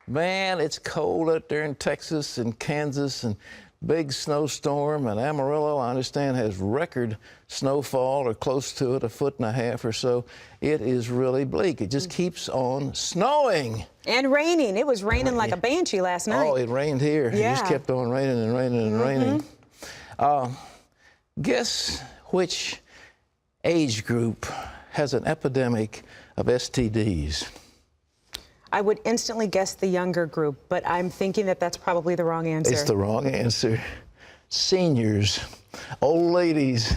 Man, it's cold out there in Texas and Kansas, and big snowstorm, and Amarillo, I understand, has record snowfall or close to it, 1.5 feet or so. It is really bleak. It just keeps on snowing. And raining. It was raining like a banshee last night. Oh, it rained here. Yeah. It just kept on raining and raining and raining. Guess which age group has an epidemic of STDs? I would instantly guess the younger group, but I'm thinking that that's probably the wrong answer. It's the wrong answer. Seniors, old ladies,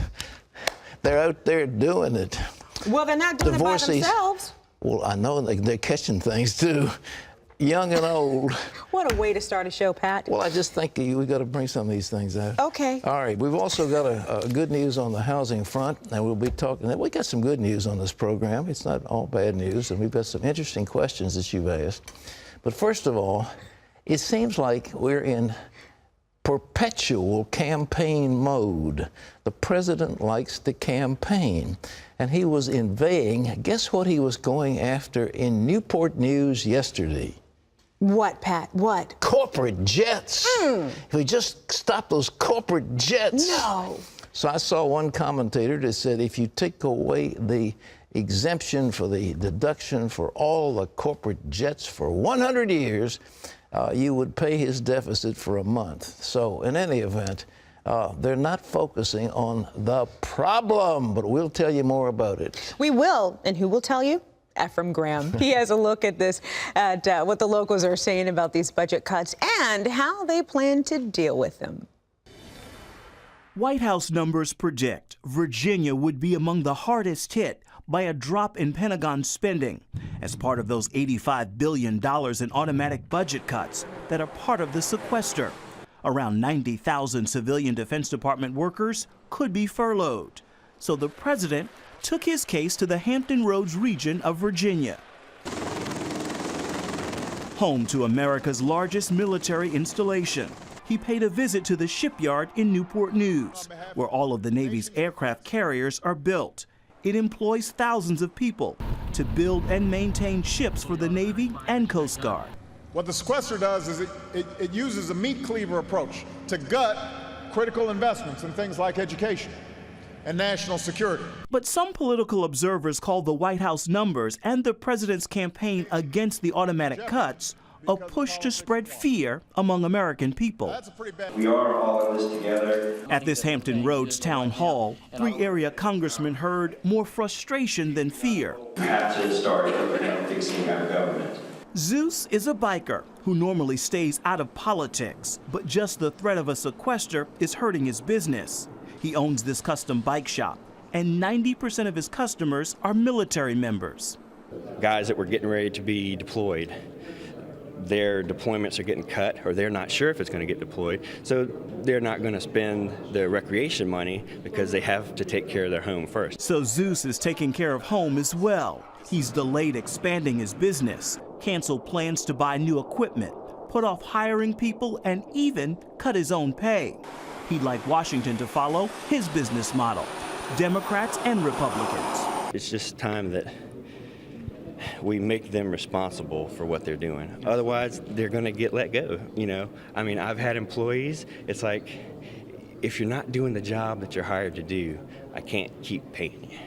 they're out there doing it. Well, they're not doing Divorcees. it by themselves. Well, I know they're catching things too, young and old. What a way to start a show, Pat. Well, I just think we got to bring some of these things out. Okay. All right. We've also got a good news on the housing front, and we'll be talking. We got some good news on this program. It's not all bad news, and we've got some interesting questions that you've asked. But first of all, it seems like we're in perpetual campaign mode. The president likes to campaign, and he was inveighing. Guess what he was going after in Newport News yesterday? What, Pat? What? Corporate jets. If we just stop those corporate jets. No. So I saw one commentator that said if you take away the exemption for the deduction for all the corporate jets for 100 years, you would pay his deficit for a month. So in any event, they're not focusing on the problem, but we'll tell you more about it. We will. And who will tell you? Ephraim Graham. He has a look at this, at what the locals are saying about these budget cuts and how they plan to deal with them. White House numbers predict Virginia would be among the hardest hit by a drop in Pentagon spending as part of those $85 billion in automatic budget cuts that are part of the sequester. Around 90,000 civilian Defense Department workers could be furloughed. So the president took his case to the Hampton Roads region of Virginia, home to America's largest military installation. He paid a visit to the shipyard in Newport News, where all of the Navy's aircraft carriers are built. It employs thousands of people to build and maintain ships for the Navy and Coast Guard. What the sequester does is it uses a meat cleaver approach to gut critical investments in things like education and national security. But some political observers call the White House numbers and the president's campaign against the automatic cuts a push to spread fear among American people. We are all in this together. At this Hampton Roads town hall, 3 area congressmen heard more frustration than fear. We have to start fixing our government. Zeus is a biker who normally stays out of politics, but just the threat of a sequester is hurting his business. He owns this custom bike shop, and 90% of his customers are military members. Guys that were getting ready to be deployed, their deployments are getting cut, or they're not sure if it's going to get deployed, so they're not going to spend their recreation money because they have to take care of their home first. So Zeus is taking care of home as well. He's delayed expanding his business, canceled plans to buy new equipment, put off hiring people, and even cut his own pay. He'd like Washington to follow his business model, Democrats and Republicans. It's just time that we make them responsible for what they're doing. Otherwise, they're going to get let go, you know. I mean, I've had employees, it's like, if you're not doing the job that you're hired to do, I can't keep paying you.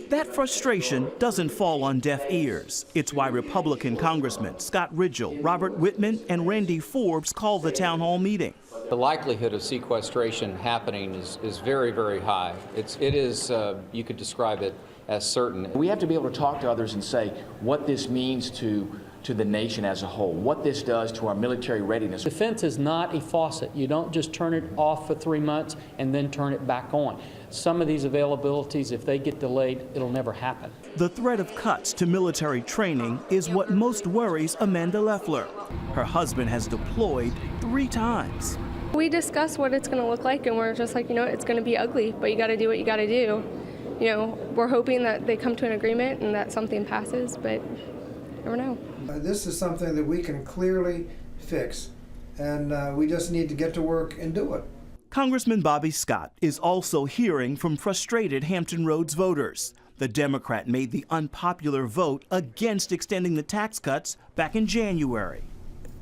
That frustration doesn't fall on deaf ears. It's why Republican Congressmen Scott Ridgell, Robert Whitman, and Randy Forbes called the town hall meeting. The likelihood of sequestration happening is very, very high. It is, you could describe it as certain. We have to be able to talk to others and say what this means to the nation as a whole, what this does to our military readiness. Defense is not a faucet. You don't just turn it off for 3 months and then turn it back on. Some of these availabilities, if they get delayed, it'll never happen. The threat of cuts to military training is what most worries Amanda Leffler. Her husband has deployed 3 times. We discuss what it's going to look like, and we're just like, you know, it's going to be ugly, but you got to do what you got to do. You know, we're hoping that they come to an agreement and that something passes, but you never know. This is something that we can clearly fix, and we just need to get to work and do it. Congressman Bobby Scott is also hearing from frustrated Hampton Roads voters. The Democrat made the unpopular vote against extending the tax cuts back in January.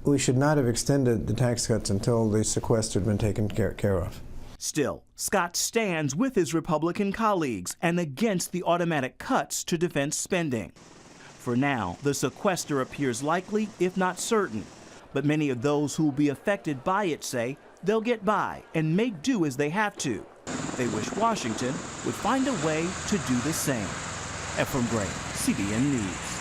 we should not have extended the tax cuts until the sequester had been taken care of. Still, Scott stands with his Republican colleagues and against the automatic cuts to defense spending. For now, the sequester appears likely, if not certain. But many of those who will be affected by it say they'll get by and make do as they have to. They wish Washington would find a way to do the same. Ephraim Graham, CBN News.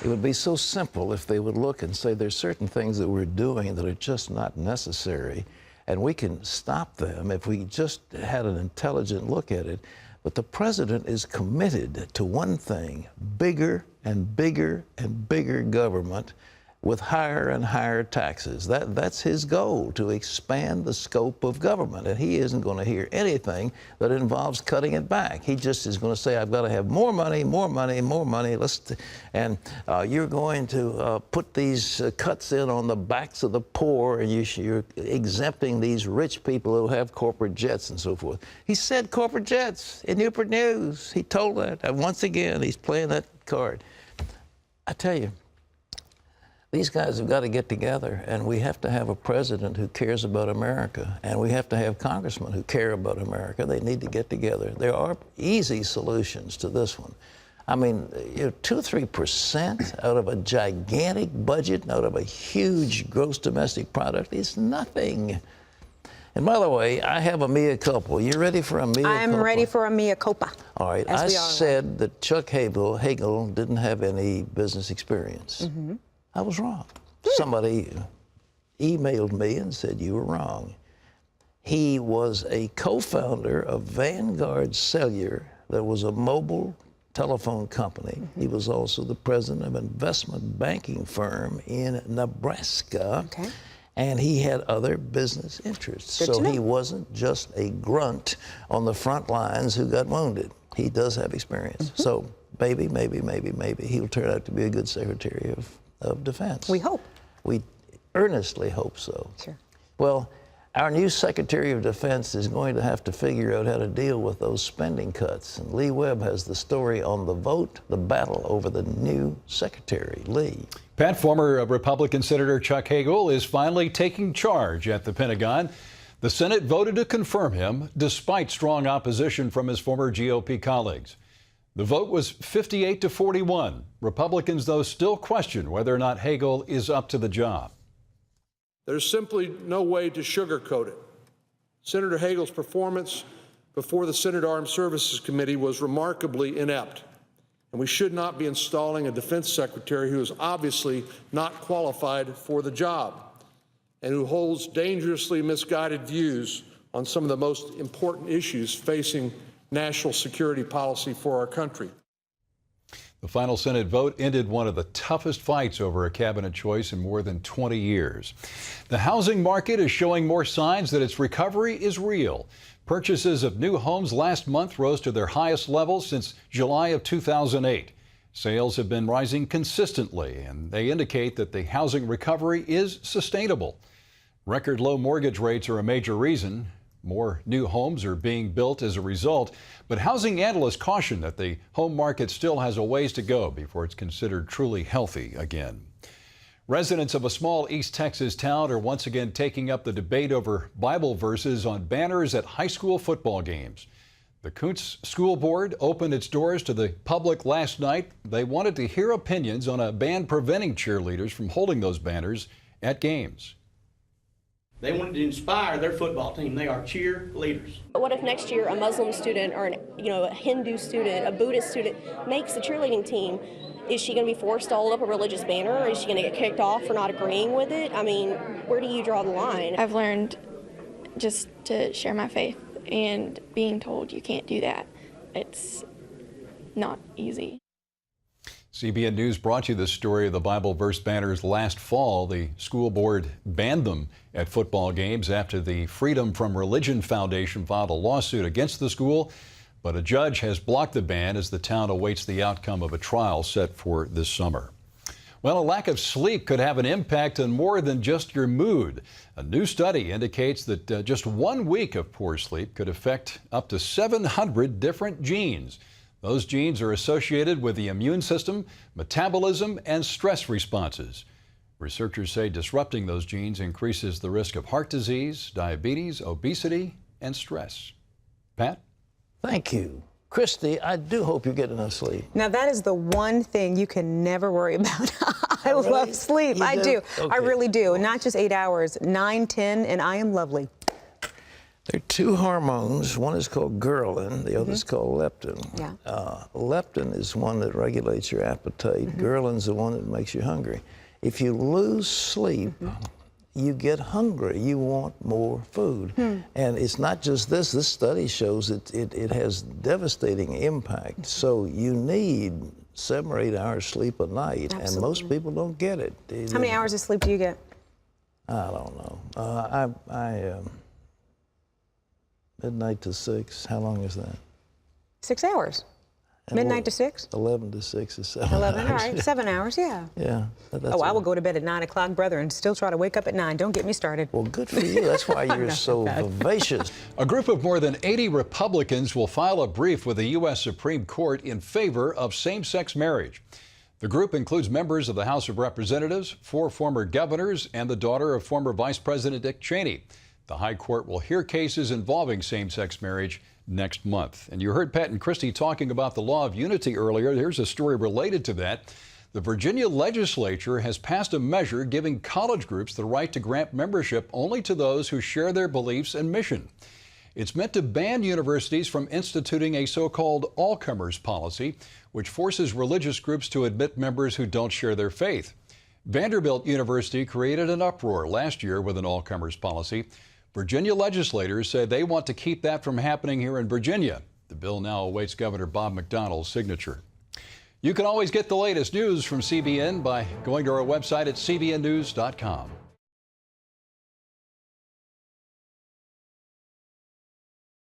It would be so simple if they would look and say there's certain things that we're doing that are just not necessary, and we can stop them if we just had an intelligent look at it. But the president is committed to one thing: bigger and bigger and bigger government with higher and higher taxes. That's his goal, to expand the scope of government. And he isn't going to hear anything that involves cutting it back. He just is going to say, I've got to have more money, more money, more money. And you're going to put these cuts in on the backs of the poor, and you're exempting these rich people who have corporate jets and so forth. He said corporate jets in Newport News. He told that. And once again, he's playing that card. I tell you, these guys have got to get together, and we have to have a president who cares about America, and we have to have congressmen who care about America. They need to get together. There are easy solutions to this one. I mean, 2 or 3% out of a gigantic budget, out of a huge gross domestic product is nothing. And by the way, I have a mea culpa. You ready for a mea culpa? I'm ready for a mea culpa. All right. I said that Chuck Hagel didn't have any business experience. Mm-hmm. I was wrong. Somebody emailed me and said you were wrong. He was a co-founder of Vanguard Cellular. That was a mobile telephone company. Mm-hmm. He was also the president of an investment banking firm in Nebraska. Okay. And he had other business interests. So he wasn't just a grunt on the front lines who got wounded. He does have experience. Mm-hmm. So maybe he'll turn out to be a good Secretary of Defense. We hope. We earnestly hope so. Sure. Well, our new Secretary of Defense is going to have to figure out how to deal with those spending cuts. And Lee Webb has the story on the vote, the battle over the new Secretary. Lee. Pat, former Republican Senator Chuck Hagel is finally taking charge at the Pentagon. The Senate voted to confirm him despite strong opposition from his former GOP colleagues. The vote was 58-41. Republicans, though, still question whether or not Hagel is up to the job. There's simply no way to sugarcoat it. Senator Hagel's performance before the Senate Armed Services Committee was remarkably inept, and we should not be installing a defense secretary who is obviously not qualified for the job and who holds dangerously misguided views on some of the most important issues facing national security policy for our country. The final Senate vote ended one of the toughest fights over a cabinet choice in more than 20 years. The housing market is showing more signs that its recovery is real. Purchases of new homes last month rose to their highest level since July of 2008. Sales have been rising consistently, and they indicate that the housing recovery is sustainable. Record low mortgage rates are a major reason. More new homes are being built as a result, but housing analysts caution that the home market still has a ways to go before it's considered truly healthy again. Residents of a small East Texas town are once again taking up the debate over Bible verses on banners at high school football games. The Kuntz School Board opened its doors to the public last night. They wanted to hear opinions on a ban preventing cheerleaders from holding those banners at games. They wanted to inspire their football team. They are cheerleaders. What if next year a Muslim student or a Hindu student, a Buddhist student makes the cheerleading team? Is she going to be forced to hold up a religious banner, or is she going to get kicked off for not agreeing with it? I mean, where do you draw the line? I've learned just to share my faith, and being told you can't do that, it's not easy. CBN News brought you this story of the Bible verse banners last fall. The school board banned them at football games after the Freedom from Religion Foundation filed a lawsuit against the school. But a judge has blocked the ban as the town awaits the outcome of a trial set for this summer. Well, a lack of sleep could have an impact on more than just your mood. A new study indicates that just 1 week of poor sleep could affect up to 700 different genes. Those genes are associated with the immune system, metabolism, and stress responses. Researchers say disrupting those genes increases the risk of heart disease, diabetes, obesity, and stress. Pat? Thank you. Christy, I do hope you get enough sleep. Now, that is the one thing you can never worry about. I Really? love sleep. You I do? do. Okay. I really do. Not just 8 hours, 9, 10, and I am lovely. There are two hormones. One is called ghrelin, the other is called leptin. Yeah. Leptin is one that regulates your appetite. Ghrelin's the one that makes you hungry. If you lose sleep, you get hungry. You want more food. And it's not just this. This study shows it has devastating impact. So you need 7 or 8 hours sleep a night, and most people don't get it. How many hours of sleep do you get? I don't know. Midnight to 6. How long is that? 6 hours. Midnight to 6? 11 to 6 is 7 11, hours. all right. 7 hours, yeah. Yeah. Oh, I will go to bed at 9 o'clock, brother, and still try to wake up at 9. Don't get me started. Well, good for you. That's why you're so vivacious. A group of more than 80 Republicans will file a brief with the U.S. Supreme Court in favor of same-sex marriage. The group includes members of the House of Representatives, 4 former governors, and the daughter of former Vice President Dick Cheney. The High Court will hear cases involving same-sex marriage next month. And you heard Pat and Christy talking about the law of unity earlier. Here's a story related to that. The Virginia legislature has passed a measure giving college groups the right to grant membership only to those who share their beliefs and mission. It's meant to ban universities from instituting a so-called all-comers policy, which forces religious groups to admit members who don't share their faith. Vanderbilt University created an uproar last year with an all-comers policy. Virginia legislators say they want to keep that from happening here in Virginia. The bill now awaits Governor Bob McDonnell's signature. You can always get the latest news from CBN by going to our website at cbnnews.com.